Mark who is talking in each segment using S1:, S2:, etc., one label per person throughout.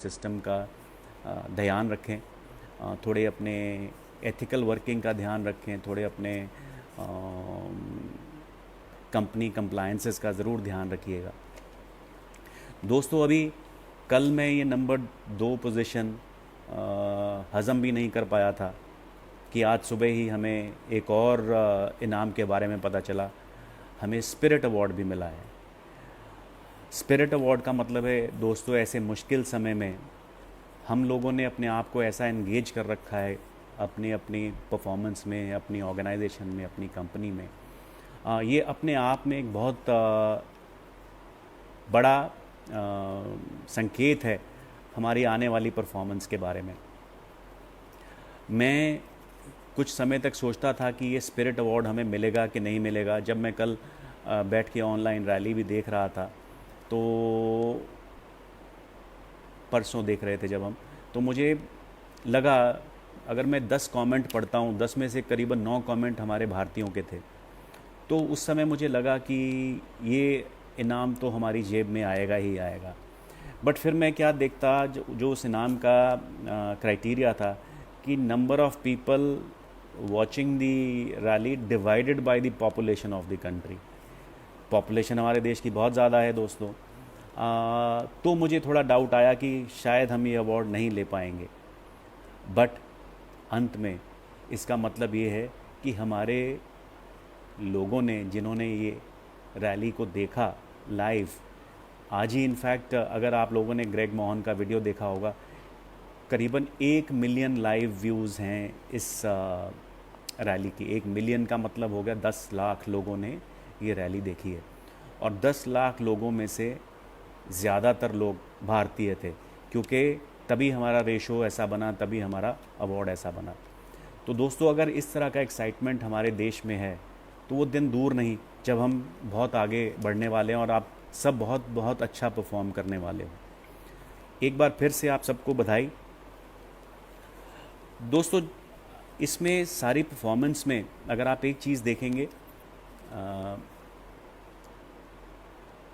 S1: System का ध्यान रखें, थोड़े अपने एथिकल वर्किंग का ध्यान रखें, थोड़े अपने कंपनी कंप्लायंसेस का ज़रूर ध्यान रखिएगा। दोस्तों अभी कल मैं ये नंबर 2 पोजीशन हज़म भी नहीं कर पाया था कि आज सुबह ही हमें एक और इनाम के बारे में पता चला। हमें स्पिरिट अवार्ड भी मिला है। स्पिरिट अवार्ड का मतलब है दोस्तों, ऐसे मुश्किल समय में हम लोगों ने अपने आप को ऐसा एंगेज कर रखा है अपनी अपनी परफॉर्मेंस में, अपनी ऑर्गेनाइजेशन में, अपनी कंपनी में। ये अपने आप में एक बहुत बड़ा संकेत है हमारी आने वाली परफॉर्मेंस के बारे में। मैं कुछ समय तक सोचता था कि ये स्पिरिट अवार्ड हमें मिलेगा कि नहीं मिलेगा। जब मैं कल बैठ के ऑनलाइन रैली भी देख रहा था, तो परसों देख रहे थे जब हम, तो मुझे लगा अगर मैं 10 कमेंट पढ़ता हूँ, 10 में से करीबन 9 कमेंट हमारे भारतीयों के थे। तो उस समय मुझे लगा कि ये इनाम तो हमारी जेब में आएगा ही आएगा। बट फिर मैं क्या देखता, जो उस इनाम का क्राइटेरिया था कि number of people watching the rally divided by the population of the country. Population हमारे देश की बहुत ज़्यादा है दोस्तों। तो मुझे थोड़ा डाउट आया कि शायद हम ये अवार्ड नहीं ले पाएंगे। बट अंत में इसका मतलब ये है कि हमारे लोगों ने, जिन्होंने ये रैली को देखा लाइव, आज ही इनफैक्ट अगर आप लोगों ने ग्रेग मोहन का वीडियो देखा होगा, करीबन 1 मिलियन लाइव व्यूज़ हैं इस रैली की। 1 मिलियन का मतलब हो गया 10 लाख लोगों ने ये रैली देखी है। और 10 लाख लोगों में से ज़्यादातर लोग भारतीय थे, क्योंकि तभी हमारा रेशो ऐसा बना, तभी हमारा अवार्ड ऐसा बना। तो दोस्तों अगर इस तरह का एक्साइटमेंट हमारे देश में है, तो वो दिन दूर नहीं जब हम बहुत आगे बढ़ने वाले हैं और आप सब बहुत बहुत अच्छा परफॉर्म करने वाले हो। एक बार फिर से आप सबको बधाई। दोस्तों इसमें सारी परफॉर्मेंस में अगर आप एक चीज़ देखेंगे,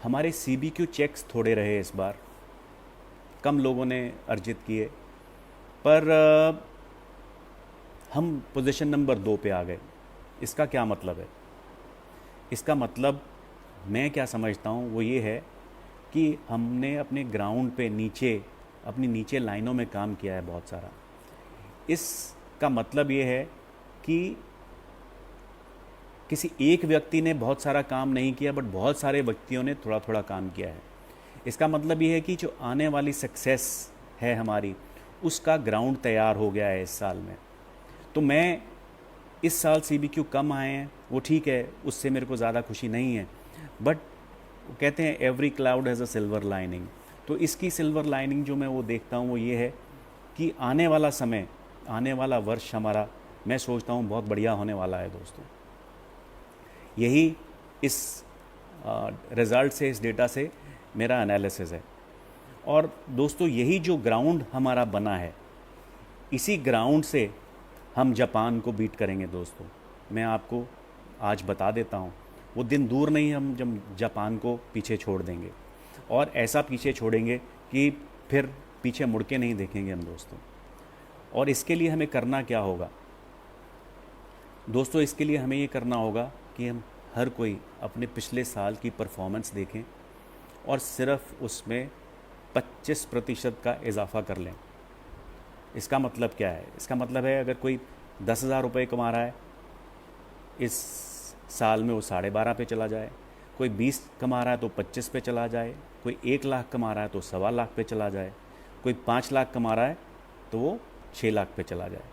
S1: हमारे CBQ चेक्स थोड़े रहे इस बार, कम लोगों ने अर्जित किए, पर हम पोजीशन नंबर 2 पे आ गए। इसका क्या मतलब है? इसका मतलब मैं क्या समझता हूँ वो ये है कि हमने अपने ग्राउंड पे नीचे, अपनी नीचे लाइनों में काम किया है बहुत सारा। इसका मतलब ये है कि किसी एक व्यक्ति ने बहुत सारा काम नहीं किया, बट बहुत सारे व्यक्तियों ने थोड़ा थोड़ा काम किया है। इसका मतलब ये है कि जो आने वाली सक्सेस है हमारी, उसका ग्राउंड तैयार हो गया है इस साल में। तो मैं इस साल CBQ कम आए हैं वो ठीक है, उससे मेरे को ज़्यादा खुशी नहीं है। बट कहते हैं every cloud has a silver lining. तो इसकी सिल्वर लाइनिंग जो मैं वो देखता हूँ वो ये है कि आने वाला समय, आने वाला वर्ष हमारा, मैं सोचता हूँ बहुत बढ़िया होने वाला है दोस्तों। यही इस रिज़ल्ट से, इस डेटा से मेरा एनालिसिस है। और दोस्तों यही जो ग्राउंड हमारा बना है, इसी ग्राउंड से हम जापान को बीट करेंगे दोस्तों। मैं आपको आज बता देता हूँ, वो दिन दूर नहीं हम जब जापान को पीछे छोड़ देंगे, और ऐसा पीछे छोड़ेंगे कि फिर पीछे मुड़ के नहीं देखेंगे हम दोस्तों। और इसके लिए हमें करना क्या होगा दोस्तों? इसके लिए हमें ये करना होगा कि हम हर कोई अपने पिछले साल की परफॉर्मेंस देखें और सिर्फ उसमें 25% का इजाफा कर लें। इसका मतलब क्या है? इसका मतलब है अगर कोई 10,000 रुपये कमा रहा है इस साल में, वो 12.5 पे चला जाए। कोई 20 कमा रहा है तो 25 पे चला जाए। कोई 1 लाख कमा रहा है तो 1.25 लाख पे चला जाए। कोई 5 लाख कमा रहा है तो वो 6 लाख पे चला जाए।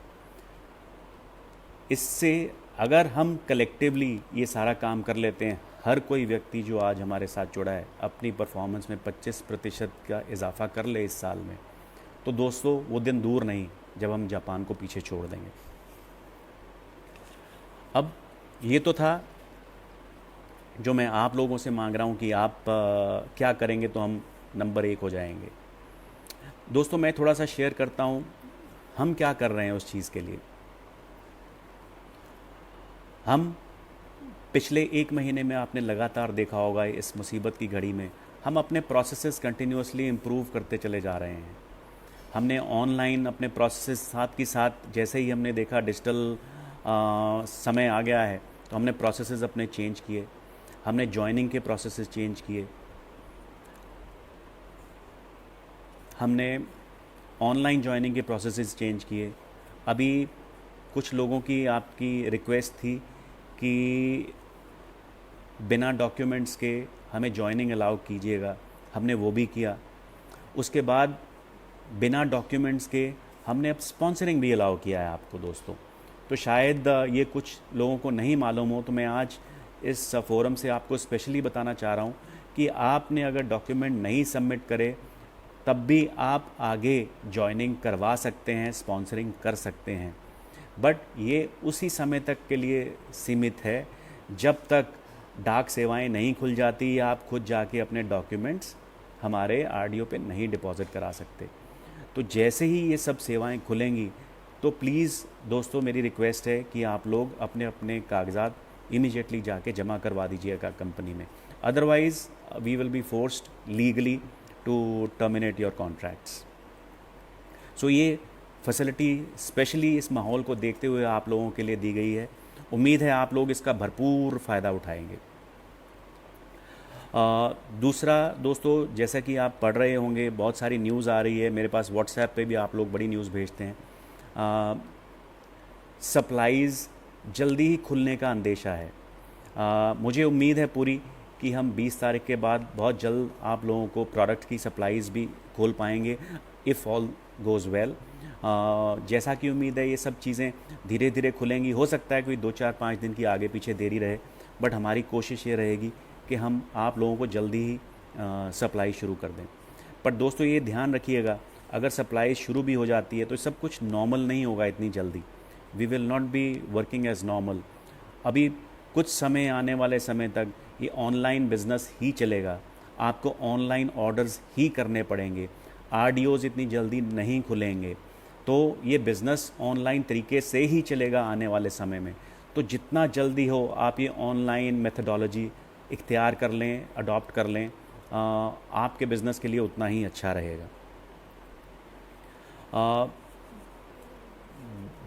S1: इससे अगर हम कलेक्टिवली ये सारा काम कर लेते हैं, हर कोई व्यक्ति जो आज हमारे साथ जुड़ा है अपनी परफॉर्मेंस में 25% का इजाफा कर ले इस साल में, तो दोस्तों वो दिन दूर नहीं जब हम जापान को पीछे छोड़ देंगे। अब ये तो था जो मैं आप लोगों से मांग रहा हूँ कि आप क्या करेंगे तो हम नंबर 1 हो जाएंगे। दोस्तों मैं थोड़ा सा शेयर करता हूँ हम क्या कर रहे हैं उस चीज़ के लिए। हम पिछले 1 महीने में आपने लगातार देखा होगा, इस मुसीबत की घड़ी में हम अपने प्रोसेसेस कंटिन्यूसली इम्प्रूव करते चले जा रहे हैं। हमने ऑनलाइन अपने प्रोसेसेस साथ के साथ, जैसे ही हमने देखा डिजिटल समय आ गया है, तो हमने प्रोसेसेस अपने चेंज किए, हमने जॉइनिंग के प्रोसेसेस चेंज किए, हमने ऑनलाइन जॉइनिंग के प्रोसेसेस चेंज किए। अभी कुछ लोगों की आपकी रिक्वेस्ट थी कि बिना डॉक्यूमेंट्स के हमें जॉइनिंग अलाउ कीजिएगा, हमने वो भी किया। उसके बाद बिना डॉक्यूमेंट्स के हमने अब स्पॉन्सरिंग भी अलाउ किया है आपको दोस्तों। तो शायद ये कुछ लोगों को नहीं मालूम हो, तो मैं आज इस फोरम से आपको स्पेशली बताना चाह रहा हूँ कि आपने अगर डॉक्यूमेंट नहीं सबमिट करे तब भी आप आगे जॉइनिंग करवा सकते हैं, स्पॉन्सरिंग कर सकते हैं। बट ये उसी समय तक के लिए सीमित है जब तक डाक सेवाएं नहीं खुल जाती या आप खुद जाके अपने डॉक्यूमेंट्स हमारे आरडीओ पे नहीं डिपॉजिट करा सकते। तो जैसे ही ये सब सेवाएं खुलेंगी तो प्लीज़ दोस्तों मेरी रिक्वेस्ट है कि आप लोग अपने अपने कागजात इमीडिएटली जाके जमा करवा दीजिएगा कंपनी में, otherwise we will be forced legally to terminate your contracts. So ये फैसिलिटी स्पेशली इस माहौल को देखते हुए आप लोगों के लिए दी गई है। उम्मीद है आप लोग इसका भरपूर फ़ायदा उठाएंगे। दूसरा दोस्तों, जैसा कि आप पढ़ रहे होंगे बहुत सारी न्यूज़ आ रही है, मेरे पास व्हाट्सएप पे भी आप लोग बड़ी न्यूज़ भेजते हैं। सप्लाईज़ जल्दी ही खुलने का अंदेशा है। मुझे उम्मीद है पूरी कि हम 20 तारीख के बाद बहुत जल्द आप लोगों को प्रोडक्ट की सप्लाईज़ भी खोल पाएंगे, इफ़ ऑल गोज़ वेल। जैसा कि उम्मीद है ये सब चीज़ें धीरे धीरे खुलेंगी। हो सकता है कोई 2-4-5 दिन की आगे पीछे देरी रहे, बट हमारी कोशिश ये रहेगी कि हम आप लोगों को जल्दी ही सप्लाई शुरू कर दें। पर दोस्तों ये ध्यान रखिएगा, अगर सप्लाई शुरू भी हो जाती है तो सब कुछ नॉर्मल नहीं होगा इतनी जल्दी। We will not be working as normal. अभी कुछ समय आने वाले समय तक ये ऑनलाइन बिजनेस ही चलेगा, आपको ऑनलाइन ऑर्डर्स ही करने पड़ेंगे, आरडीओज़ इतनी जल्दी नहीं खुलेंगे, तो ये बिज़नेस ऑनलाइन तरीके से ही चलेगा आने वाले समय में। तो जितना जल्दी हो आप ये ऑनलाइन मेथडोलॉजी इख्तियार कर लें, अडॉप्ट कर लें, आपके बिज़नेस के लिए उतना ही अच्छा रहेगा।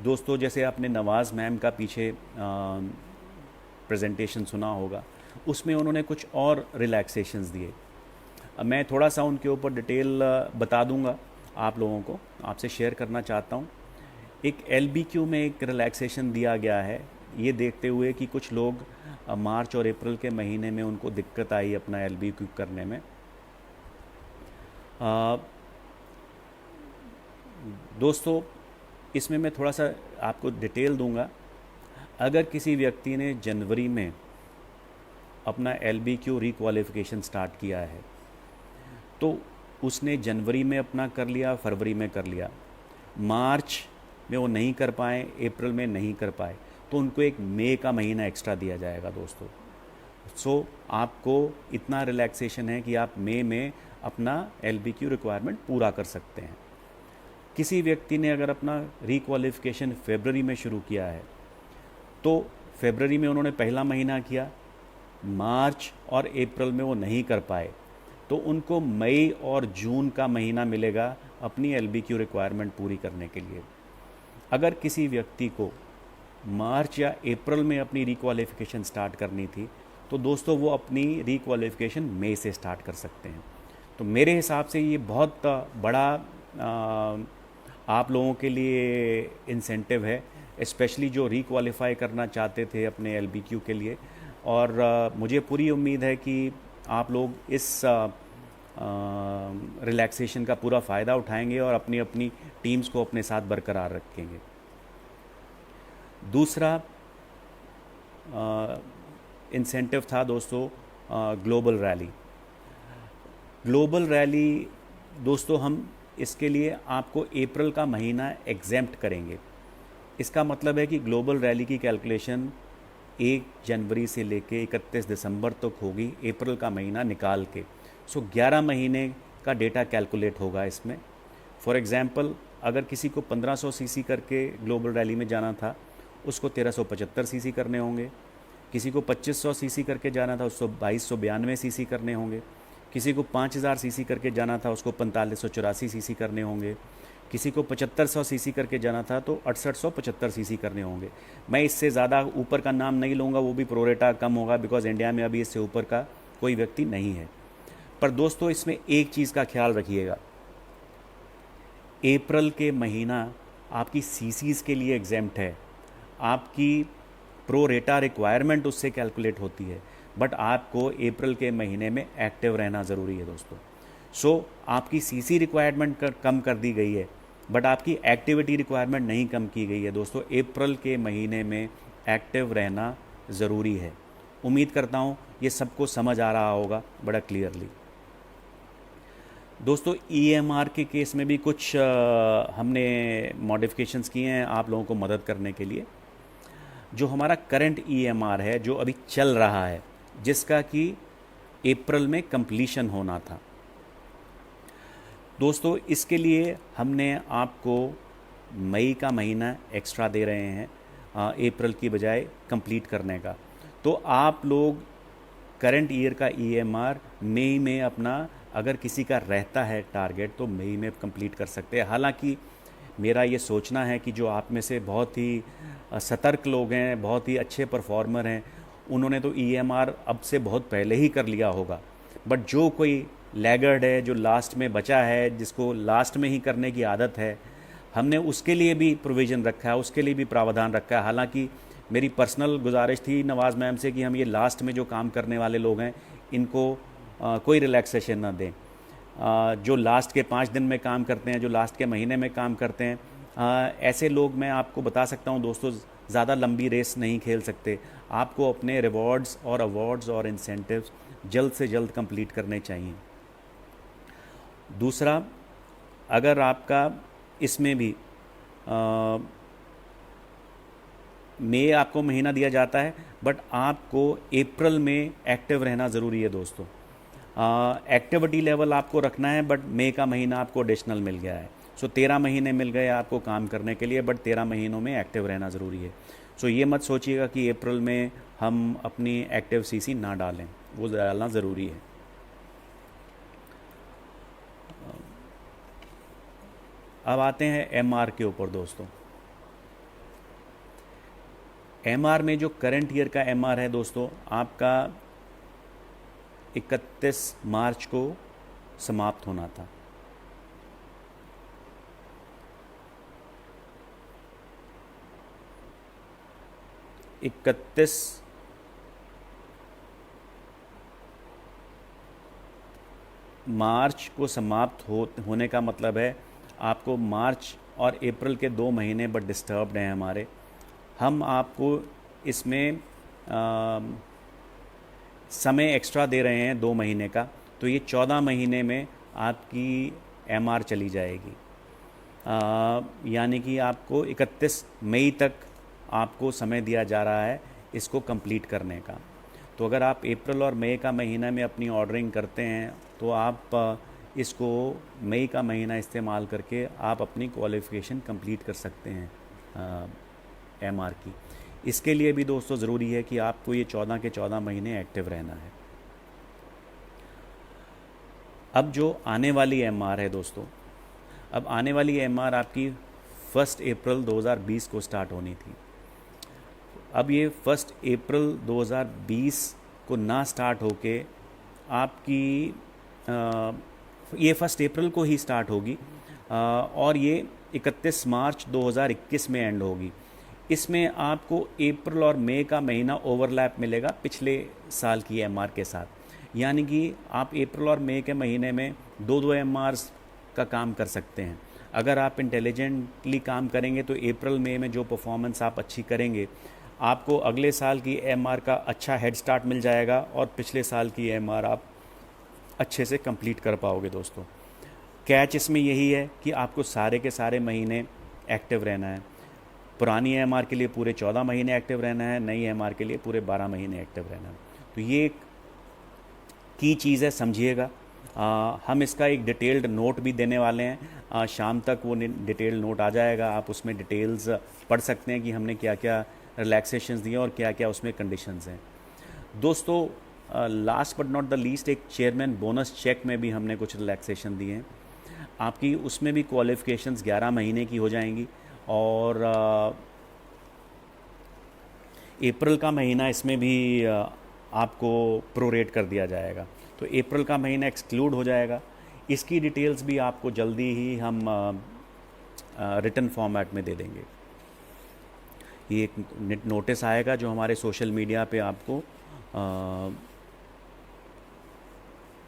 S1: दोस्तों जैसे आपने नवाज़ मैम का पीछे प्रेजेंटेशन सुना होगा, उसमें उन्होंने कुछ और रिलैक्सेशंस दिए। मैं थोड़ा सा उनके ऊपर डिटेल बता दूंगा आप लोगों को, आपसे शेयर करना चाहता हूँ। एक एलबीक्यू में एक रिलैक्सेशन दिया गया है, ये देखते हुए कि कुछ लोग मार्च और अप्रैल के महीने में उनको दिक्कत आई अपना एलबीक्यू करने में। दोस्तों इसमें मैं थोड़ा सा आपको डिटेल दूंगा। अगर किसी व्यक्ति ने जनवरी में अपना एलबीक्यू रिक्वालिफिकेशन स्टार्ट किया है तो उसने जनवरी में अपना कर लिया, फरवरी में कर लिया, मार्च में वो नहीं कर पाए, अप्रैल में नहीं कर पाए, तो उनको एक मई का महीना एक्स्ट्रा दिया जाएगा दोस्तों। सो आपको इतना रिलैक्सेशन है कि आप मई में अपना एलबीक्यू रिक्वायरमेंट पूरा कर सकते हैं। किसी व्यक्ति ने अगर अपना रिक्वालिफिकेशन फरवरी में शुरू किया है तो फरवरी में उन्होंने पहला महीना किया, मार्च और अप्रैल में वो नहीं कर पाए, तो उनको मई और जून का महीना मिलेगा अपनी एलबीक्यू रिक्वायरमेंट पूरी करने के लिए। अगर किसी व्यक्ति को मार्च या अप्रैल में अपनी रिक्वालिफिकेशन स्टार्ट करनी थी तो दोस्तों वो अपनी रिक्वालिफिकेशन मई से स्टार्ट कर सकते हैं। तो मेरे हिसाब से ये बहुत बड़ा आप लोगों के लिए इंसेंटिव है, स्पेशली जो रिक्वालिफाई करना चाहते थे अपने एलबीक्यू के लिए। और मुझे पूरी उम्मीद है कि आप लोग इस रिलैक्सेशन का पूरा फ़ायदा उठाएंगे और अपनी अपनी टीम्स को अपने साथ बरकरार रखेंगे। दूसरा इंसेंटिव था दोस्तों ग्लोबल रैली। ग्लोबल रैली दोस्तों हम इसके लिए आपको अप्रैल का महीना एग्जेम्प्ट करेंगे। इसका मतलब है कि ग्लोबल रैली की कैलकुलेशन 1 जनवरी से लेके 31 दिसंबर तक होगी, अप्रैल का महीना निकाल के। सो 11 महीने का डेटा कैलकुलेट होगा इसमें। फॉर एग्ज़ाम्पल अगर किसी को 1500 सीसी करके ग्लोबल रैली में जाना था, उसको 1375 सीसी करने होंगे। किसी को 2500 सीसी करके जाना था, उसको 2292 सीसी करने होंगे। किसी को 5000 सीसी करके जाना था, उसको 4584 सीसी करने होंगे। किसी को 7500 सीसी करके जाना था तो 6875 सीसी करने होंगे। मैं इससे ज़्यादा ऊपर का नाम नहीं लूँगा, वो भी प्रोरेटा कम होगा, बिकॉज इंडिया में अभी इससे ऊपर का कोई व्यक्ति नहीं है। पर दोस्तों इसमें एक चीज़ का ख्याल रखिएगा, अप्रैल के महीना आपकी सीसीज के लिए एग्जेम्प्ट है, आपकी प्रो रेटा रिक्वायरमेंट उससे कैलकुलेट होती है, बट आपको अप्रैल के महीने में एक्टिव रहना ज़रूरी है दोस्तों। सो आपकी सीसी रिक्वायरमेंट कम कर दी गई है, बट आपकी एक्टिविटी रिक्वायरमेंट नहीं कम की गई है दोस्तों। अप्रैल के महीने में एक्टिव रहना ज़रूरी है। उम्मीद करता हूँ ये सबको समझ आ रहा होगा बड़ा क्लियरली। दोस्तों ईएमआर के केस में भी कुछ हमने मॉडिफिकेशंस किए हैं आप लोगों को मदद करने के लिए। जो हमारा करंट ईएमआर है जो अभी चल रहा है, जिसका कि अप्रैल में कंप्लीशन होना था दोस्तों, इसके लिए हमने आपको मई का महीना एक्स्ट्रा दे रहे हैं अप्रैल की बजाय कंप्लीट करने का। तो आप लोग करंट ईयर का ईएमआर मई में अपना, अगर किसी का रहता है टारगेट, तो मई में कंप्लीट कर सकते हैं। हालांकि मेरा ये सोचना है कि जो आप में से बहुत ही सतर्क लोग हैं, बहुत ही अच्छे परफॉर्मर हैं, उन्होंने तो ईएमआर अब से बहुत पहले ही कर लिया होगा। बट जो कोई लैगर्ड है, जो लास्ट में बचा है, जिसको लास्ट में ही करने की आदत है, हमने उसके लिए भी प्रोविज़न रखा है, उसके लिए भी प्रावधान रखा है। हालांकि मेरी पर्सनल गुजारिश थी नवाज़ मैम से कि हम ये लास्ट में जो काम करने वाले लोग हैं इनको कोई रिलैक्सेशन ना दें। जो लास्ट के 5 दिन में काम करते हैं, जो लास्ट के महीने में काम करते हैं, ऐसे लोग मैं आपको बता सकता हूं दोस्तों, ज़्यादा लंबी रेस नहीं खेल सकते। आपको अपने रिवॉर्ड्स और अवार्ड्स और इंसेंटिव्स जल्द से जल्द कंप्लीट करने चाहिए। दूसरा, अगर आपका इसमें भी मई आपको महीना दिया जाता है, बट आपको अप्रैल में एक्टिव रहना ज़रूरी है दोस्तों। एक्टिविटी लेवल आपको रखना है, बट मई का महीना आपको एडिशनल मिल गया है। सो 13 महीने मिल गए आपको काम करने के लिए, बट 13 महीनों में एक्टिव रहना ज़रूरी है। सो ये मत सोचिएगा कि अप्रैल में हम अपनी एक्टिव सीसी ना डालें, वो डालना ज़रूरी है। अब आते हैं एमआर के ऊपर दोस्तों। एमआर में जो करंट ईयर का एमआर है दोस्तों, आपका 31 मार्च को समाप्त होना था। इकतीस मार्च को समाप्त होने का मतलब है आपको मार्च और अप्रैल के 2 महीने बट डिस्टर्ब्ड हैं हमारे। हम आपको इसमें समय एक्स्ट्रा दे रहे हैं 2 महीने का, तो ये 14 महीने में आपकी एमआर चली जाएगी। यानी कि आपको 31 मई तक आपको समय दिया जा रहा है इसको कंप्लीट करने का। तो अगर आप अप्रैल और मई का महीना में अपनी ऑर्डरिंग करते हैं तो आप इसको मई का महीना इस्तेमाल करके आप अपनी क्वालिफ़िकेशन कंप्लीट कर सकते हैं एमआर की। इसके लिए भी दोस्तों ज़रूरी है कि आपको ये 14 के 14 महीने एक्टिव रहना है। अब जो आने वाली एमआर है दोस्तों, अब आने वाली एमआर आपकी 1 अप्रैल 2020 को स्टार्ट होनी थी। अब ये 1 अप्रैल 2020 को ना स्टार्ट होके आपकी ये 1 अप्रैल को ही स्टार्ट होगी और ये 31 मार्च 2021 में एंड होगी। इसमें आपको अप्रैल और मई का महीना ओवरलैप मिलेगा पिछले साल की एमआर के साथ। यानी कि आप अप्रैल और मई के महीने में 2-2 एमआर्स का काम कर सकते हैं। अगर आप इंटेलिजेंटली काम करेंगे तो अप्रैल मई में जो परफॉर्मेंस आप अच्छी करेंगे, आपको अगले साल की एमआर का अच्छा हेड स्टार्ट मिल जाएगा और पिछले साल की एमआर आप अच्छे से कंप्लीट कर पाओगे दोस्तों। कैच इसमें यही है कि आपको सारे के सारे महीने एक्टिव रहना है। पुरानी एमआर के लिए पूरे 14 महीने एक्टिव रहना है, नई एमआर के लिए पूरे 12 महीने एक्टिव रहना है। तो ये एक की चीज़ है, समझिएगा। हम इसका एक डिटेल्ड नोट भी देने वाले हैं। शाम तक वो डिटेल्ड नोट आ जाएगा, आप उसमें डिटेल्स पढ़ सकते हैं कि हमने क्या क्या रिलैक्सेशंस दिए और क्या क्या उसमें कंडीशंस हैं दोस्तों। Last but not the least, एक चेयरमैन बोनस चेक में भी हमने कुछ रिलैक्सेशन दिए हैं। आपकी उसमें भी क्वालिफ़िकेशंस 11 महीने की हो जाएंगी। और अप्रैल का महीना इसमें भी आपको प्रोरेट कर दिया जाएगा, तो अप्रैल का महीना एक्सक्लूड हो जाएगा। इसकी डिटेल्स भी आपको जल्दी ही हम रिटन फॉर्मेट में दे देंगे। ये एक नोटिस आएगा जो हमारे सोशल मीडिया पे आपको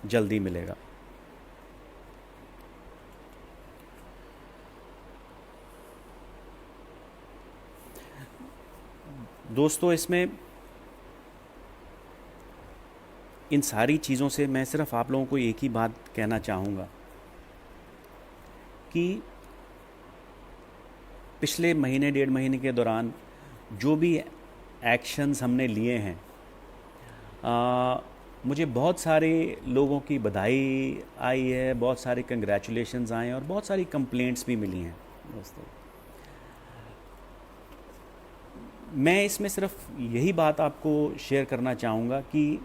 S1: जल्दी मिलेगा। दोस्तों, इसमें इन सारी चीज़ों से मैं सिर्फ आप लोगों को एक ही बात कहना चाहूँगा कि पिछले महीने 1.5 महीने के दौरान जो भी एक्शंस हमने लिए हैं, मुझे बहुत सारे लोगों की बधाई आई है, बहुत सारे कंग्रेचुलेशंस आए हैं और बहुत सारी कंप्लेंट्स भी मिली हैं। दोस्तों, मैं इसमें सिर्फ यही बात आपको शेयर करना चाहूँगा कि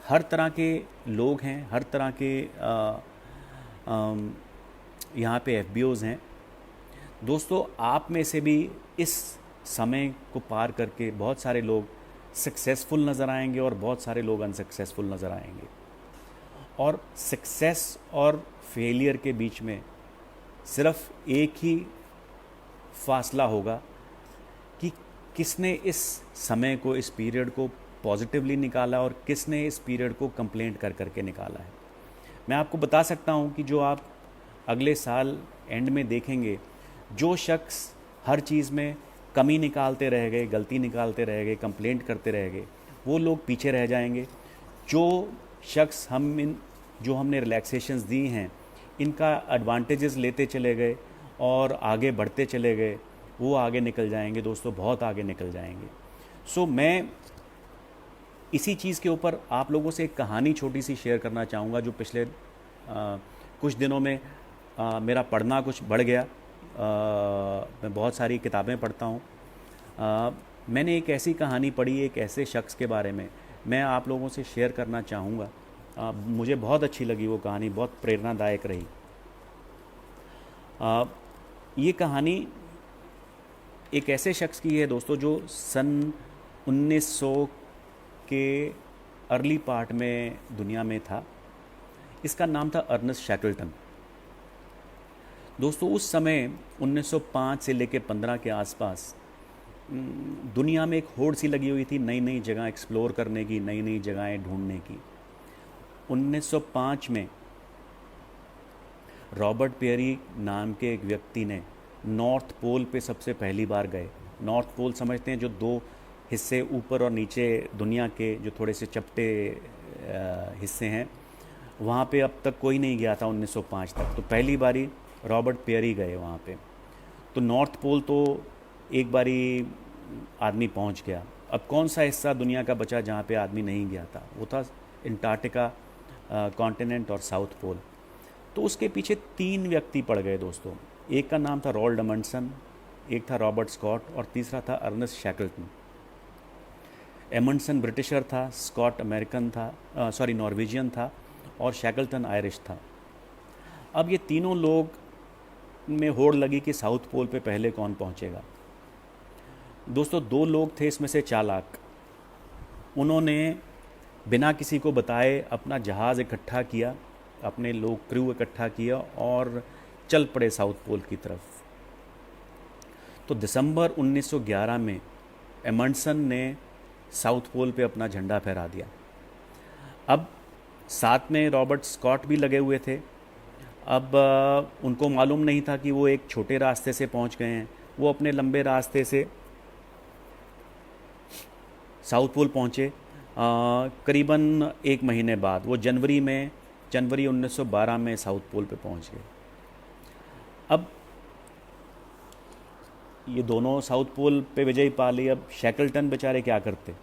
S1: हर तरह के लोग हैं, हर तरह के यहाँ पे एफबीओज़ हैं। दोस्तों, आप में से भी इस समय को पार करके बहुत सारे लोग सक्सेसफुल नज़र आएंगे और बहुत सारे लोग अनसक्सेसफुल नज़र आएंगे। और सक्सेस और फेलियर के बीच में सिर्फ एक ही फासला होगा कि किसने इस समय को, इस पीरियड को पॉजिटिवली निकाला और किसने इस पीरियड को कंप्लेंट कर करके निकाला है। मैं आपको बता सकता हूँ कि जो आप अगले साल एंड में देखेंगे, जो शख्स हर चीज़ में कमी निकालते रह गए, गलती निकालते रह गए, कंप्लेंट करते रह गए, वो लोग पीछे रह जाएंगे। जो शख्स जो हमने रिलैक्सेशंस दी हैं, इनका एडवांटेजेस लेते चले गए और आगे बढ़ते चले गए, वो आगे निकल जाएंगे दोस्तों, बहुत आगे निकल जाएंगे। सो मैं इसी चीज़ के ऊपर आप लोगों से एक कहानी छोटी सी शेयर करना चाहूँगा जो पिछले कुछ दिनों में मेरा पढ़ना कुछ बढ़ गया। मैं बहुत सारी किताबें पढ़ता हूँ। मैंने एक ऐसी कहानी पढ़ी, एक ऐसे शख्स के बारे में मैं आप लोगों से शेयर करना चाहूँगा। मुझे बहुत अच्छी लगी वो कहानी, बहुत प्रेरणादायक रही। ये कहानी एक ऐसे शख्स की है दोस्तों जो सन 1900 के अर्ली पार्ट में दुनिया में था। इसका नाम था अर्नेस्ट शैकल्टन। दोस्तों, उस समय 1905 से लेकर 15 के आसपास दुनिया में एक होड़ सी लगी हुई थी नई नई जगह एक्सप्लोर करने की, नई नई जगहें ढूंढने की। 1905 में रॉबर्ट पेरी नाम के एक व्यक्ति ने नॉर्थ पोल पे सबसे पहली बार गए। नॉर्थ पोल समझते हैं, जो दो हिस्से ऊपर और नीचे दुनिया के जो थोड़े से चपटे हिस्से हैं, वहाँ पे अब तक कोई नहीं गया था 1905 तक। तो पहली बारी रॉबर्ट पेरी गए वहाँ पे। तो नॉर्थ पोल तो एक बारी आदमी पहुँच गया। अब कौन सा हिस्सा दुनिया का बचा जहाँ पे आदमी नहीं गया था? वो था अंटार्कटिका कॉन्टिनेंट और साउथ पोल। तो उसके पीछे 3 व्यक्ति पड़ गए दोस्तों। एक का नाम था रोल्ड अमंडसन, एक था रॉबर्ट स्कॉट और तीसरा था अर्नेस्ट शैकल्टन। एमंडसन ब्रिटिशर था, स्कॉट अमेरिकन था, नॉर्वेजियन था और शैकल्टन आयरिश था। अब ये तीनों लोग में होड़ लगी कि साउथ पोल पे पहले कौन पहुंचेगा। दोस्तों, 2 लोग थे इसमें से चालाक। उन्होंने बिना किसी को बताए अपना जहाज़ इकट्ठा किया, अपने लोग क्रू इकट्ठा किया और चल पड़े साउथ पोल की तरफ। तो दिसंबर 1911 में एमंडसन ने साउथ पोल पे अपना झंडा फहरा दिया। अब साथ में रॉबर्ट स्कॉट भी लगे हुए थे। अब उनको मालूम नहीं था कि वो एक छोटे रास्ते से पहुंच गए हैं। वो अपने लंबे रास्ते से साउथ पोल पहुंचे करीबन 1 महीने बाद। वो जनवरी 1912 में साउथ पोल पे पहुंच गए। अब ये दोनों साउथ पोल पे विजय पा ली। अब शैकल्टन बेचारे क्या करते?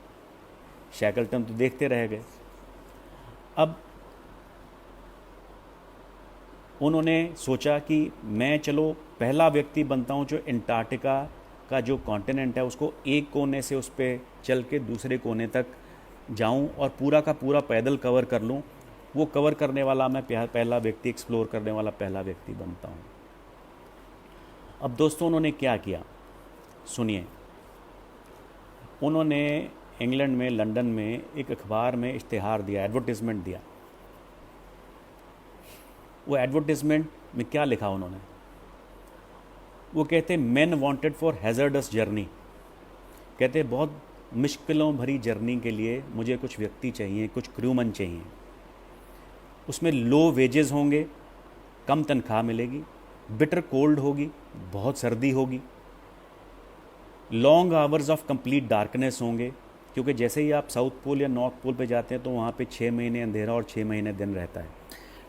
S1: शैकल्टन तो देखते रह गए। अब उन्होंने सोचा कि मैं चलो पहला व्यक्ति बनता हूँ जो अंटार्कटिका का जो कॉन्टिनेंट है उसको एक कोने से उस पर चल के दूसरे कोने तक जाऊँ और पूरा का पूरा पैदल कवर कर लूँ वो कवर करने वाला मैं पहला व्यक्ति, एक्सप्लोर करने वाला पहला व्यक्ति बनता हूँ। अब दोस्तों उन्होंने क्या किया, सुनिए। उन्होंने इंग्लैंड में, लंदन में एक अखबार में इश्तिहार दिया, एडवर्टिज़मेंट दिया। वो एडवर्टिज़मेंट में क्या लिखा उन्होंने, वो कहते मैन वांटेड फॉर हैज़र्डस जर्नी, कहते बहुत मुश्किलों भरी जर्नी के लिए मुझे कुछ व्यक्ति चाहिए, कुछ क्रूमन चाहिए। उसमें लो वेजेस होंगे, कम तनख्वाह मिलेगी, बिटर कोल्ड होगी, बहुत सर्दी होगी, long hours of complete darkness होंगे, क्योंकि जैसे ही आप साउथ पोल या नॉर्थ पोल पे जाते हैं तो वहाँ पे 6 महीने अंधेरा और 6 महीने दिन रहता है।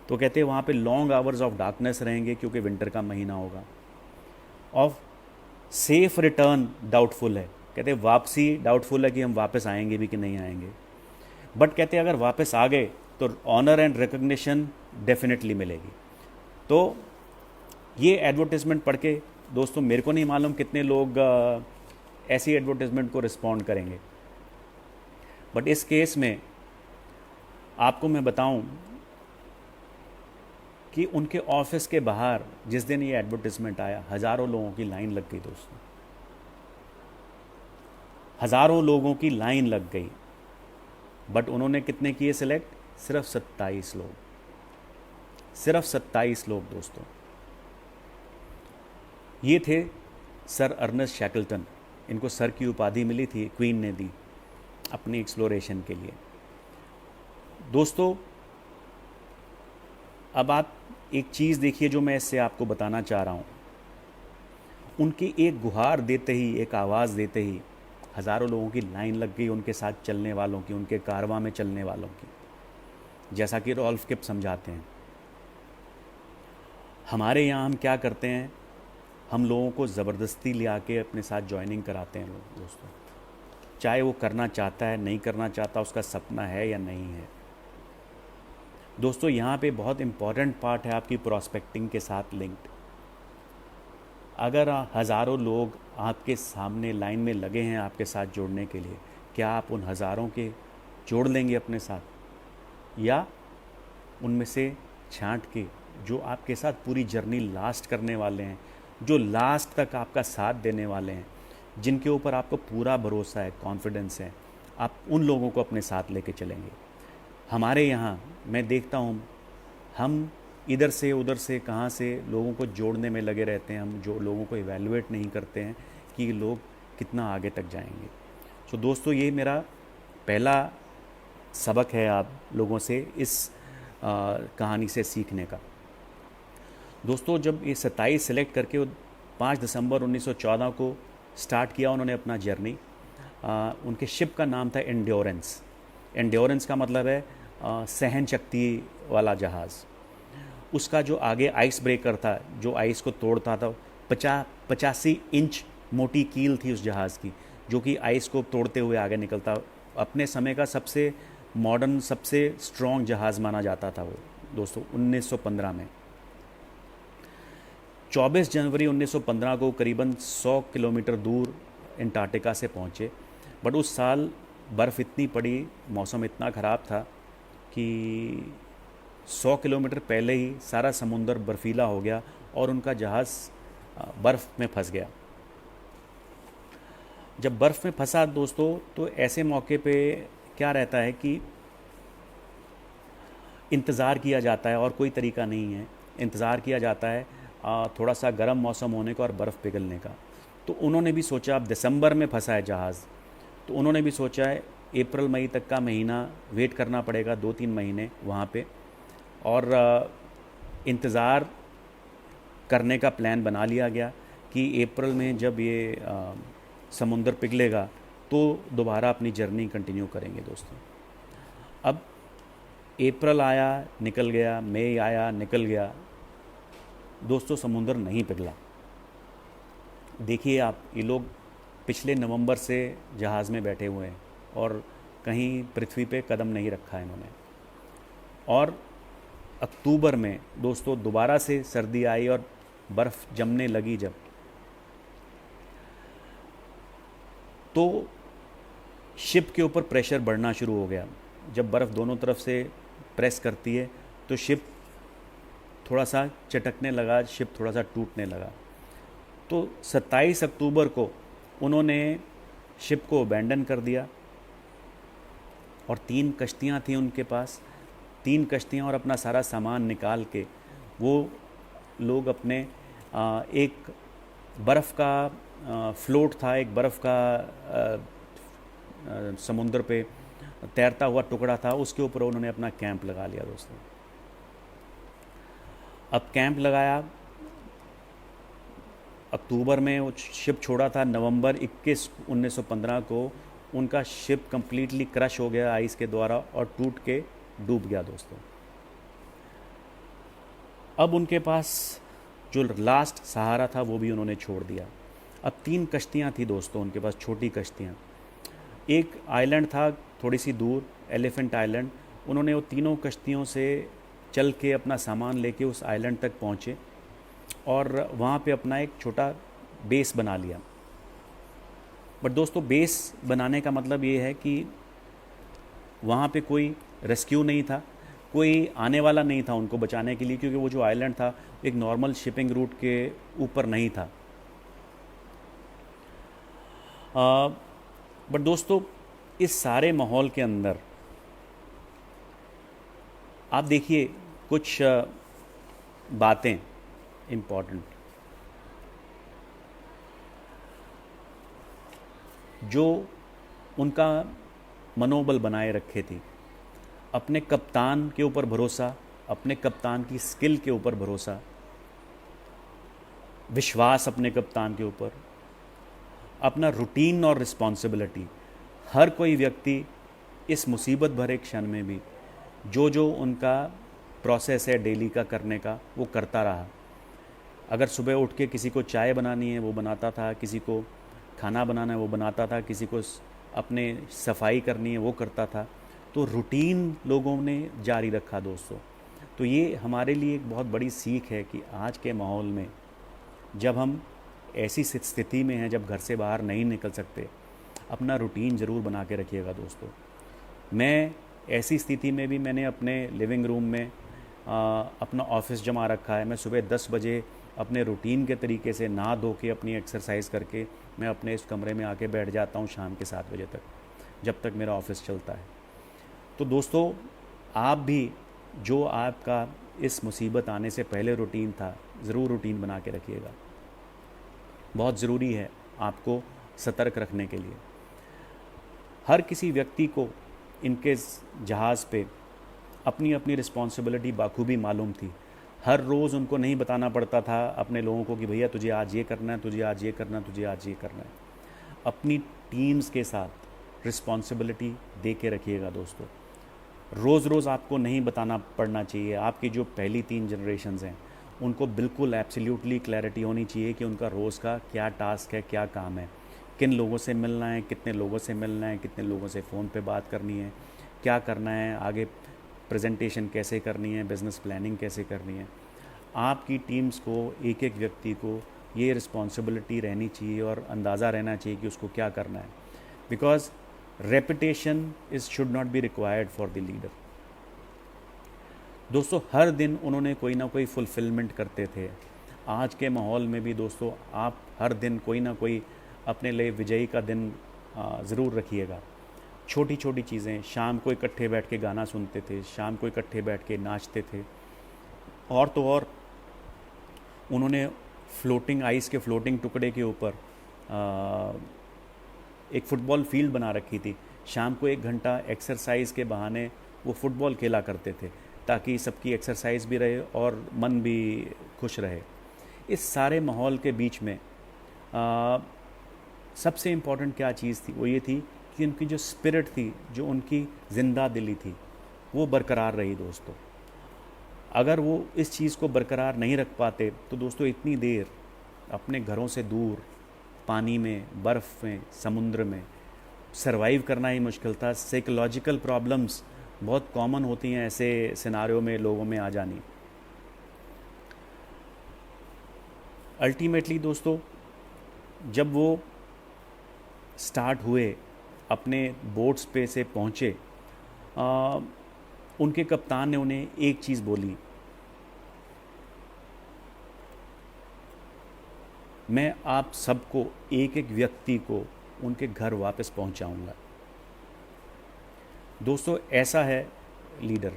S1: तो कहते हैं वहाँ पे लॉन्ग आवर्स ऑफ डार्कनेस रहेंगे क्योंकि विंटर का महीना होगा। ऑफ सेफ रिटर्न डाउटफुल है, कहते हैं वापसी डाउटफुल है कि हम वापस आएंगे भी कि नहीं आएंगे। बट कहते हैं अगर वापस आ गए तो ऑनर एंड रिकग्निशन डेफिनेटली मिलेगी। तो ये एडवर्टिज़मेंट पढ़ के दोस्तों मेरे को नहीं मालूम कितने लोग ऐसी एडवर्टिज़मेंट को रिस्पॉन्ड करेंगे, बट इस केस में आपको मैं बताऊं कि उनके ऑफिस के बाहर जिस दिन ये एडवर्टिज़मेंट आया, हज़ारों लोगों की लाइन लग गई दोस्तों, हज़ारों लोगों की लाइन लग गई। बट उन्होंने कितने किए सिलेक्ट, सिर्फ 27 लोग, सिर्फ 27 लोग दोस्तों। ये थे सर अर्नेस्ट शैकल्टन, इनको सर की उपाधि मिली थी, क्वीन ने दी अपनी एक्सप्लोरेशन के लिए। दोस्तों अब आप एक चीज़ देखिए जो मैं इससे आपको बताना चाह रहा हूँ। उनकी एक गुहार देते ही, एक आवाज़ देते ही हज़ारों लोगों की लाइन लग गई, उनके साथ चलने वालों की, उनके कारवां में चलने वालों की। जैसा कि रॉल्फ किप समझाते हैं, हमारे यहाँ हम क्या करते हैं, हम लोगों को ज़बरदस्ती ले आके अपने साथ ज्वाइनिंग कराते हैं लोग दोस्तों, चाहे वो करना चाहता है नहीं करना चाहता, उसका सपना है या नहीं है। दोस्तों यहाँ पे बहुत इम्पॉर्टेंट पार्ट है आपकी प्रॉस्पेक्टिंग के साथ लिंक्ड। अगर हज़ारों लोग आपके सामने लाइन में लगे हैं आपके साथ जोड़ने के लिए, क्या आप उन हज़ारों के जोड़ लेंगे अपने साथ, या उनमें से छांट के जो आपके साथ पूरी जर्नी लास्ट करने वाले हैं, जो लास्ट तक आपका साथ देने वाले हैं, जिनके ऊपर आपको पूरा भरोसा है, कॉन्फिडेंस है, आप उन लोगों को अपने साथ लेके चलेंगे। हमारे यहाँ मैं देखता हूँ हम इधर से उधर से कहाँ से लोगों को जोड़ने में लगे रहते हैं, हम जो लोगों को इवैल्यूएट नहीं करते हैं कि लोग कितना आगे तक जाएंगे। तो दोस्तों ये मेरा पहला सबक है आप लोगों से इस कहानी से सीखने का। दोस्तों जब ये 27 सेलेक्ट करके 5 दिसंबर 1914 को स्टार्ट किया उन्होंने अपना जर्नी, उनके शिप का नाम था एंड्योरेंस। एंड्योरेंस का मतलब है सहन शक्ति वाला जहाज़। उसका जो आगे आइस ब्रेकर था, जो आइस को तोड़ता था, 85 इंच मोटी कील थी उस जहाज़ की, जो कि आइस को तोड़ते हुए आगे निकलता। अपने समय का सबसे मॉडर्न, सबसे स्ट्रॉन्ग जहाज़ माना जाता था वो दोस्तों 1915 में। 24 जनवरी 1915 को करीबन 100 किलोमीटर दूर अंटार्कटिका से पहुँचे। बट उस साल बर्फ़ इतनी पड़ी, मौसम इतना ख़राब था कि 100 किलोमीटर पहले ही सारा समुंदर बर्फीला हो गया और उनका जहाज़ बर्फ़ में फंस गया। जब बर्फ़ में फंसा दोस्तों, तो ऐसे मौके पे क्या रहता है कि इंतज़ार किया जाता है और कोई तरीका नहीं है। इंतज़ार किया जाता है थोड़ा सा गर्म मौसम होने का और बर्फ़ पिघलने का। तो उन्होंने भी सोचा, अब दिसंबर में फंसा है जहाज़, तो उन्होंने भी सोचा है अप्रैल मई तक का महीना वेट करना पड़ेगा, 2-3 महीने वहाँ पे, और इंतज़ार करने का प्लान बना लिया गया कि अप्रैल में जब ये समुंदर पिघलेगा तो दोबारा अपनी जर्नी कंटिन्यू करेंगे दोस्तों। अब अप्रैल आया निकल गया, मई आया निकल गया दोस्तों, समुंदर नहीं पिघला। देखिए आप, ये लोग पिछले नवंबर से जहाज़ में बैठे हुए हैं और कहीं पृथ्वी पे कदम नहीं रखा है इन्होंने। और अक्टूबर में दोस्तों दोबारा से सर्दी आई और बर्फ़ जमने लगी जब, तो शिप के ऊपर प्रेशर बढ़ना शुरू हो गया। जब बर्फ़ दोनों तरफ से प्रेस करती है तो शिप थोड़ा सा चटकने लगा, शिप थोड़ा सा टूटने लगा। तो 27 अक्टूबर को उन्होंने शिप को अबैंडन कर दिया और 3 कश्तियाँ थीं उनके पास, 3 कश्तियाँ और अपना सारा सामान निकाल के वो लोग अपने एक बर्फ़ का फ्लोट था, एक बर्फ़ का समुद्र पे तैरता हुआ टुकड़ा था, उसके ऊपर उन्होंने अपना कैंप लगा लिया दोस्तों। अब कैंप लगाया, अक्टूबर में वो शिप छोड़ा था, नवंबर 21 1915 को उनका शिप कंप्लीटली क्रश हो गया आइस के द्वारा और टूट के डूब गया दोस्तों। अब उनके पास जो लास्ट सहारा था वो भी उन्होंने छोड़ दिया। अब 3 कश्तियाँ थी दोस्तों उनके पास, छोटी कश्तियाँ। एक आइलैंड था थोड़ी सी दूर, एलिफेंट आइलैंड। उन्होंने वो तीनों कश्तियों से चल के अपना सामान लेके उस आइलैंड तक पहुँचे और वहाँ पे अपना एक छोटा बेस बना लिया। बट दोस्तों बेस बनाने का मतलब ये है कि वहाँ पे कोई रेस्क्यू नहीं था, कोई आने वाला नहीं था उनको बचाने के लिए, क्योंकि वो जो आइलैंड था एक नॉर्मल शिपिंग रूट के ऊपर नहीं था। बट दोस्तों इस सारे माहौल के अंदर आप देखिए कुछ बातें इम्पॉर्टेंट जो उनका मनोबल बनाए रखे थी। अपने कप्तान के ऊपर भरोसा, अपने कप्तान की स्किल के ऊपर भरोसा, विश्वास अपने कप्तान के ऊपर, अपना रूटीन और रिस्पॉन्सिबिलिटी। हर कोई व्यक्ति इस मुसीबत भरे क्षण में भी जो जो उनका प्रोसेस है डेली का करने का वो करता रहा। अगर सुबह उठ के किसी को चाय बनानी है वो बनाता था, किसी को खाना बनाना है वो बनाता था, किसी को अपने सफाई करनी है वो करता था। तो रूटीन लोगों ने जारी रखा दोस्तों। तो ये हमारे लिए एक बहुत बड़ी सीख है कि आज के माहौल में जब हम ऐसी स्थिति में हैं, जब घर से बाहर नहीं निकल सकते, अपना रूटीन ज़रूर बना के रखिएगा दोस्तों। मैं ऐसी स्थिति में भी मैंने अपने लिविंग रूम में अपना ऑफिस जमा रखा है। मैं सुबह 10 बजे अपने रूटीन के तरीके से नहा धो के अपनी एक्सरसाइज करके मैं अपने इस कमरे में आके बैठ जाता हूँ शाम के 7 बजे तक, जब तक मेरा ऑफिस चलता है। तो दोस्तों आप भी जो आपका इस मुसीबत आने से पहले रूटीन था, ज़रूर रूटीन बना के रखिएगा। बहुत ज़रूरी है आपको सतर्क रखने के लिए। हर किसी व्यक्ति को इनके जहाज़ पे अपनी अपनी रिस्पॉन्सिबिलिटी बाखूबी मालूम थी। हर रोज़ उनको नहीं बताना पड़ता था अपने लोगों को कि भैया तुझे आज ये करना है, तुझे आज ये करना है, तुझे आज ये करना है। अपनी टीम्स के साथ रिस्पॉन्सिबिलिटी दे के रखिएगा दोस्तों। रोज़ रोज़ आपको नहीं बताना पड़ना चाहिए। आपकी जो पहली 3 जनरेशन्स हैं उनको बिल्कुल एब्सोल्युटली क्लैरिटी होनी चाहिए कि उनका रोज़ का क्या टास्क है, क्या काम है, किन लोगों से मिलना है, कितने लोगों से मिलना है, कितने लोगों से फ़ोन पे बात करनी है, क्या करना है, आगे प्रेजेंटेशन कैसे करनी है, बिज़नेस प्लानिंग कैसे करनी है। आपकी टीम्स को, एक एक व्यक्ति को ये रिस्पॉन्सिबिलिटी रहनी चाहिए और अंदाज़ा रहना चाहिए कि उसको क्या करना है। Because repetition is should not be required for the leader. दोस्तों हर दिन उन्होंने कोई ना कोई फुलफिलमेंट करते थे। आज के माहौल में भी दोस्तों आप हर दिन कोई ना कोई अपने लिए विजयी का दिन ज़रूर रखिएगा। छोटी छोटी चीज़ें, शाम को इकट्ठे बैठ के गाना सुनते थे, शाम को इकट्ठे बैठ के नाचते थे। और तो और उन्होंने फ्लोटिंग आइस के फ्लोटिंग टुकड़े के ऊपर एक फ़ुटबॉल फील्ड बना रखी थी। शाम को 1 घंटा एक्सरसाइज के बहाने वो फ़ुटबॉल खेला करते थे ताकि सबकी एक्सरसाइज भी रहे और मन भी खुश रहे। इस सारे माहौल के बीच में सबसे इम्पॉर्टेंट क्या चीज़ थी, वो ये थी कि उनकी जो स्पिरिट थी, जो उनकी ज़िंदा दिली थी, वो बरकरार रही दोस्तों। अगर वो इस चीज़ को बरकरार नहीं रख पाते तो दोस्तों इतनी देर अपने घरों से दूर पानी में, बर्फ़ में, समुद्र में सरवाइव करना ही मुश्किल था। साइकोलॉजिकल प्रॉब्लम्स बहुत कॉमन होती हैं ऐसे सिनारियों में लोगों में आ जानी। अल्टीमेटली दोस्तों जब वो स्टार्ट हुए, अपने बोट्स पे से पहुँचे, उनके कप्तान ने उन्हें एक चीज़ बोली, मैं आप सबको, एक एक व्यक्ति को उनके घर वापस पहुंचाऊंगा। दोस्तों, ऐसा है लीडर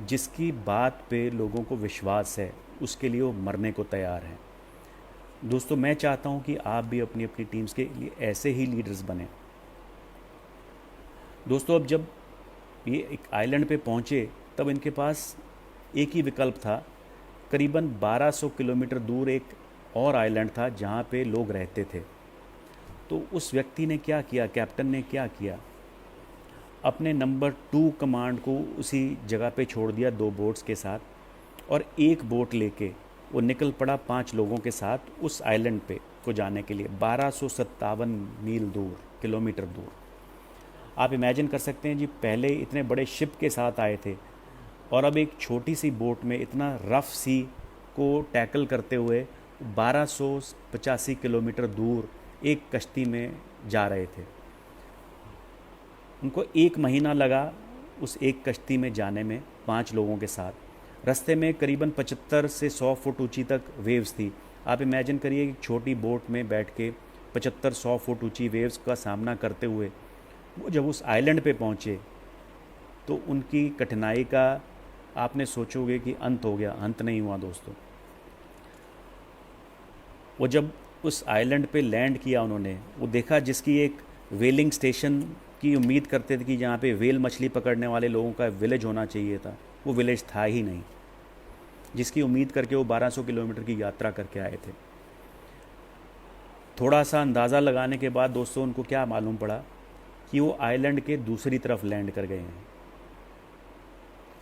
S1: जिसकी बात पे लोगों को विश्वास है, उसके लिए वो मरने को तैयार हैं। दोस्तों, मैं चाहता हूं कि आप भी अपनी अपनी टीम्स के लिए ऐसे ही लीडर्स बने। दोस्तों, अब जब ये एक आइलैंड पे पहुंचे तब इनके पास एक ही विकल्प था। करीबन 1200 किलोमीटर दूर एक और आइलैंड था जहाँ पे लोग रहते थे। तो उस व्यक्ति ने क्या किया, कैप्टन ने क्या किया, अपने नंबर 2 कमांड को उसी जगह पे छोड़ दिया 2 बोट्स के साथ, और एक बोट लेके वो निकल पड़ा 5 लोगों के साथ उस आइलैंड पे को जाने के लिए, 1257 मील दूर, किलोमीटर दूर। आप इमेजिन कर सकते हैं जी, पहले इतने बड़े शिप के साथ आए थे और अब एक छोटी सी बोट में इतना रफ सी को टैकल करते हुए 1285 किलोमीटर दूर एक कश्ती में जा रहे थे। उनको 1 महीना लगा उस एक कश्ती में जाने में 5 लोगों के साथ। रास्ते में करीबन 75 से 100 फुट ऊंची तक वेव्स थी। आप इमेजिन करिए कि छोटी बोट में बैठ के 75-100 फुट ऊंची वेव्स का सामना करते हुए वो जब उस आइलैंड पे पहुँचे तो उनकी कठिनाई का आपने सोचोगे कि अंत हो गया। अंत नहीं हुआ दोस्तों। वो जब उस आइलैंड पे लैंड किया उन्होंने, वो देखा जिसकी एक वेलिंग स्टेशन की उम्मीद करते थे कि जहाँ पे वेल मछली पकड़ने वाले लोगों का विलेज होना चाहिए था, वो विलेज था ही नहीं, जिसकी उम्मीद करके वो 1200 किलोमीटर की यात्रा करके आए थे। थोड़ा सा अंदाज़ा लगाने के बाद दोस्तों उनको क्या मालूम पड़ा कि वो आइलैंड के दूसरी तरफ लैंड कर गए हैं,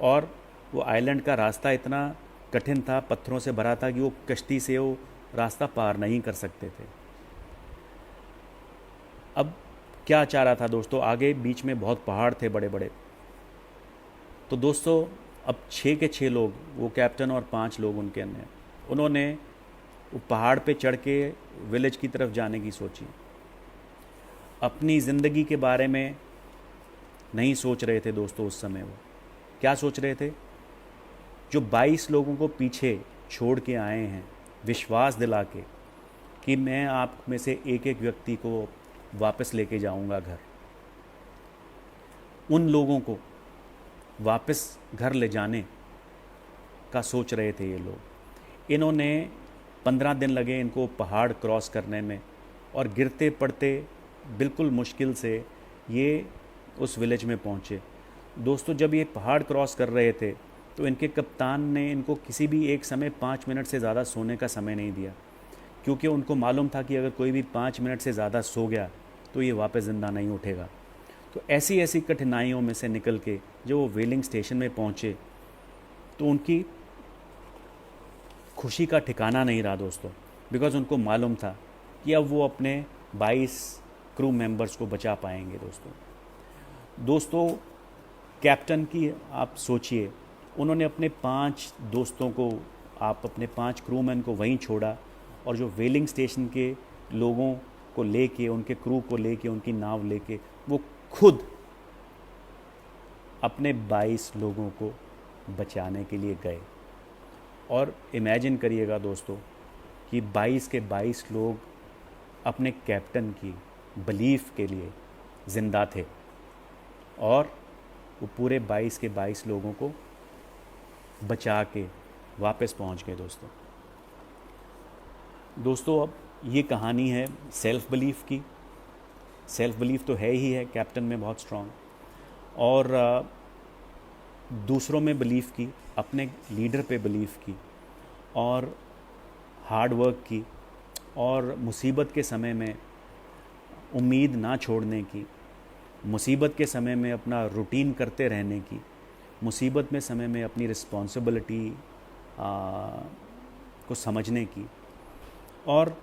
S1: और वो आइलैंड का रास्ता इतना कठिन था, पत्थरों से भरा था कि वो कश्ती से वो रास्ता पार नहीं कर सकते थे। अब क्या चाह रहा था दोस्तों, आगे बीच में बहुत पहाड़ थे बड़े बड़े। तो दोस्तों अब 6 के 6 लोग, वो कैप्टन और 5 लोग उनके अन्य, उन्होंने वो पहाड़ पे चढ़ के विलेज की तरफ जाने की सोची। अपनी ज़िंदगी के बारे में नहीं सोच रहे थे दोस्तों उस समय। वो क्या सोच रहे थे, जो 22 लोगों को पीछे छोड़ के आए हैं, विश्वास दिला के कि मैं आप में से एक एक व्यक्ति को वापस लेके जाऊंगा घर। उन लोगों को वापस घर ले जाने का सोच रहे थे ये लोग। इन्होंने 15 दिन लगे इनको पहाड़ क्रॉस करने में, और गिरते पड़ते बिल्कुल मुश्किल से ये उस विलेज में पहुँचे। दोस्तों, जब ये पहाड़ क्रॉस कर रहे थे तो इनके कप्तान ने इनको किसी भी एक समय 5 मिनट से ज़्यादा सोने का समय नहीं दिया, क्योंकि उनको मालूम था कि अगर कोई भी 5 मिनट से ज़्यादा सो गया तो ये वापस ज़िंदा नहीं उठेगा। तो ऐसी ऐसी कठिनाइयों में से निकल के जब वो व्हेलिंग स्टेशन में पहुँचे तो उनकी खुशी का ठिकाना नहीं रहा दोस्तों, बिकॉज़ उनको मालूम था कि अब वो अपने 22 क्रू मेंबर्स को बचा पाएंगे। दोस्तों कैप्टन की आप सोचिए, उन्होंने अपने 5 दोस्तों को, आप अपने 5 क्रूमैन को वहीं छोड़ा, और जो व्हेलिंग स्टेशन के लोगों को लेके, उनके क्रू को लेके, उनकी नाव लेके वो खुद अपने 22 लोगों को बचाने के लिए गए। और इमेजिन करिएगा दोस्तों कि 22 के 22 लोग अपने कैप्टन की बिलीफ के लिए ज़िंदा थे, और वो पूरे 22 के 22 लोगों को बचा के वापस पहुंच गए। दोस्तों अब ये कहानी है सेल्फ़ बिलीफ की। सेल्फ़ बिलीफ तो है ही है कैप्टन में बहुत स्ट्रॉन्ग, और दूसरों में बिलीफ की, अपने लीडर पे बिलीफ की, और हार्ड वर्क की, और मुसीबत के समय में उम्मीद ना छोड़ने की, मुसीबत के समय में अपना रूटीन करते रहने की, मुसीबत में समय में अपनी रिस्पॉन्सिबिलिटी को समझने की, और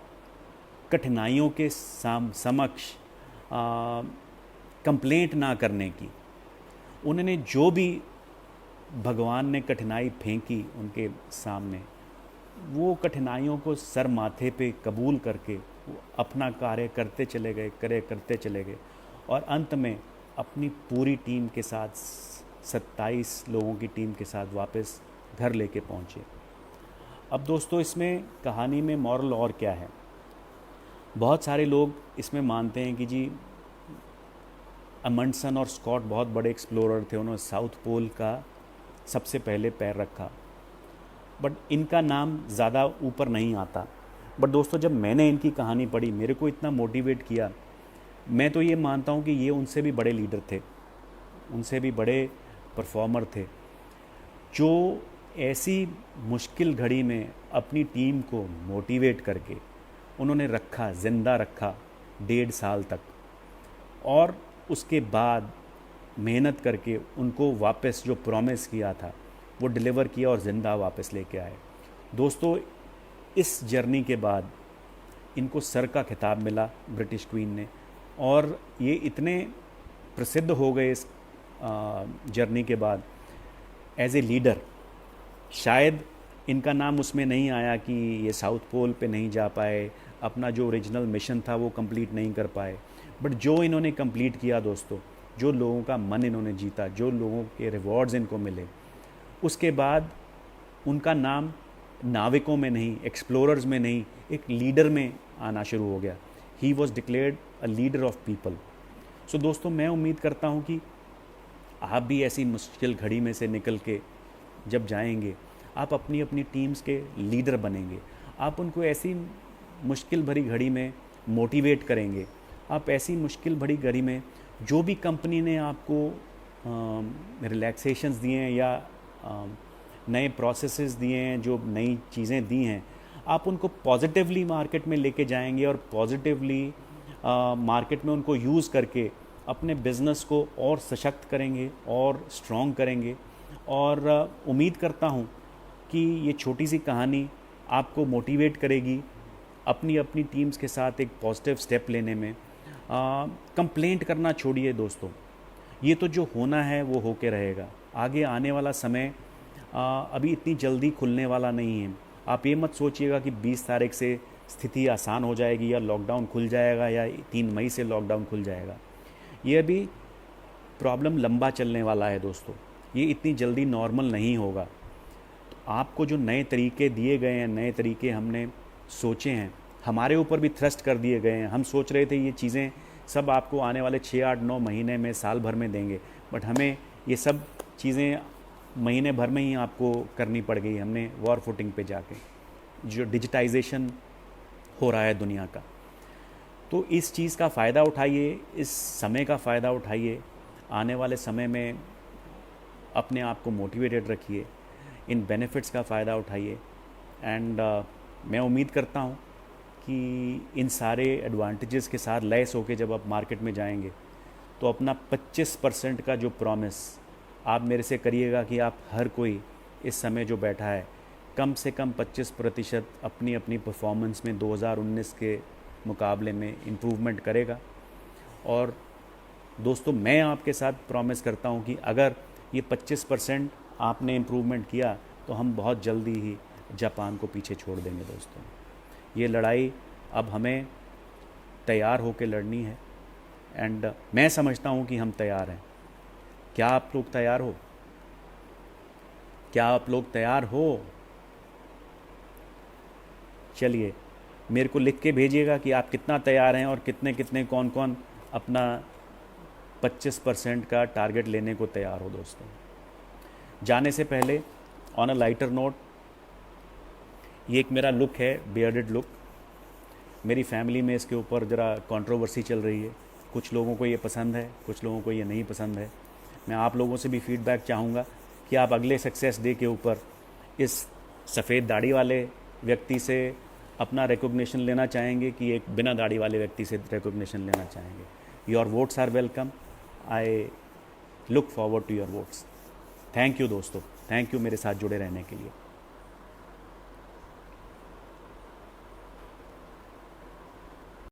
S1: कठिनाइयों के समक्ष कंप्लेंट ना करने की। उन्होंने जो भी भगवान ने कठिनाई फेंकी उनके सामने, वो कठिनाइयों को सर माथे पे कबूल करके वो अपना कार्य करते चले गए, और अंत में अपनी पूरी टीम के साथ 27 लोगों की टीम के साथ वापस घर लेके पहुँचे। अब दोस्तों इसमें कहानी में मॉरल और क्या है, बहुत सारे लोग इसमें मानते हैं कि जी अमंडसन और स्कॉट बहुत बड़े एक्सप्लोरर थे, उन्होंने साउथ पोल का सबसे पहले पैर रखा, बट इनका नाम ज़्यादा ऊपर नहीं आता। बट दोस्तों जब मैंने इनकी कहानी पढ़ी, मेरे को इतना मोटिवेट किया। मैं तो ये मानता हूँ कि ये उनसे भी बड़े लीडर थे, उनसे भी बड़े परफॉर्मर थे, जो ऐसी मुश्किल घड़ी में अपनी टीम को मोटिवेट करके उन्होंने रखा, ज़िंदा रखा 1.5 साल तक, और उसके बाद मेहनत करके उनको वापस जो प्रॉमिस किया था वो डिलीवर किया और ज़िंदा वापस लेके आए। दोस्तों इस जर्नी के बाद इनको सर का खिताब मिला ब्रिटिश क्वीन ने, और ये इतने प्रसिद्ध हो गए इस जर्नी के बाद एज ए लीडर। शायद इनका नाम उसमें नहीं आया कि ये साउथ पोल पे नहीं जा पाए, अपना जो ओरिजिनल मिशन था वो कंप्लीट नहीं कर पाए, बट जो इन्होंने कंप्लीट किया दोस्तों, जो लोगों का मन इन्होंने जीता, जो लोगों के रिवॉर्ड्स इनको मिले, उसके बाद उनका नाम नाविकों में नहीं, एक्सप्लोरर्स में नहीं, एक लीडर में आना शुरू हो गया। He was declared a leader of people. So दोस्तों मैं उम्मीद करता हूँ कि आप भी ऐसी मुश्किल घड़ी में से निकल के जब जाएंगे, आप अपनी अपनी टीम्स के लीडर बनेंगे, आप उनको ऐसी मुश्किल भरी घड़ी में मोटिवेट करेंगे, आप ऐसी मुश्किल भरी घड़ी में जो भी कंपनी ने आपको रिलैक्सेशंस दिए हैं या नए प्रोसेसेस दिए हैं, जो नई चीज़ें दी हैं, आप उनको पॉजिटिवली मार्केट में लेके जाएंगे और पॉजिटिवली मार्केट में उनको यूज़ करके अपने बिज़नेस को और सशक्त करेंगे और स्ट्रॉन्ग करेंगे। और उम्मीद करता हूँ कि ये छोटी सी कहानी आपको मोटिवेट करेगी अपनी अपनी टीम्स के साथ एक पॉजिटिव स्टेप लेने में। कंप्लेंट करना छोड़िए दोस्तों, ये तो जो होना है वो होके रहेगा। आगे आने वाला समय अभी इतनी जल्दी खुलने वाला नहीं है। आप ये मत सोचिएगा कि 20 तारीख से स्थिति आसान हो जाएगी या लॉकडाउन खुल जाएगा या 3 मई से लॉकडाउन खुल जाएगा। ये अभी प्रॉब्लम लंबा चलने वाला है दोस्तों, ये इतनी जल्दी नॉर्मल नहीं होगा। तो आपको जो नए तरीके दिए गए हैं, नए तरीके हमने सोचे हैं, हमारे ऊपर भी थ्रस्ट कर दिए गए हैं। हम सोच रहे थे ये चीज़ें सब आपको आने वाले 6, 8, 9 महीने में, साल भर में देंगे, बट हमें ये सब चीज़ें महीने भर में ही आपको करनी पड़ गई। हमने वॉर फुटिंग पे जाके, जो डिजिटाइजेशन हो रहा है दुनिया का, तो इस चीज़ का फ़ायदा उठाइए, इस समय का फ़ायदा उठाइए, आने वाले समय में अपने आप को मोटिवेटेड रखिए, इन बेनिफिट्स का फ़ायदा उठाइए। एंड मैं उम्मीद करता हूँ कि इन सारे एडवांटेजेस के साथ लैस होकर जब आप मार्केट में जाएंगे तो अपना 25% का जो प्रॉमिस आप मेरे से करिएगा कि आप हर कोई इस समय जो बैठा है कम से कम 25% अपनी अपनी परफॉर्मेंस में 2019 के मुकाबले में इम्प्रूवमेंट करेगा। और दोस्तों मैं आपके साथ प्रॉमिस करता हूँ कि अगर ये 25% आपने इम्प्रूवमेंट किया तो हम बहुत जल्दी ही जापान को पीछे छोड़ देंगे दोस्तों। ये लड़ाई अब हमें तैयार होकर लड़नी है, एंड मैं समझता हूँ कि हम तैयार हैं। क्या आप लोग तैयार हो? क्या आप लोग तैयार हो? चलिए मेरे को लिख के भेजिएगा कि आप कितना तैयार हैं और कितने कितने कौन कौन अपना 25% का टारगेट लेने को तैयार हो दोस्तों। जाने से पहले ऑन अ लाइटर नोट, ये एक मेरा लुक है, बियर्डेड लुक। मेरी फैमिली में इसके ऊपर ज़रा कंट्रोवर्सी चल रही है, कुछ लोगों को ये पसंद है, कुछ लोगों को ये नहीं पसंद है। मैं आप लोगों से भी फीडबैक चाहूँगा कि आप अगले सक्सेस डे के ऊपर इस सफ़ेद दाढ़ी वाले व्यक्ति से अपना रिकॉग्निशन लेना चाहेंगे कि एक बिना दाढ़ी वाले व्यक्ति से रिकॉग्निशन लेना चाहेंगे। Your votes are welcome, I look forward to your votes. Thank you दोस्तों, थैंक यू मेरे साथ जुड़े रहने के लिए।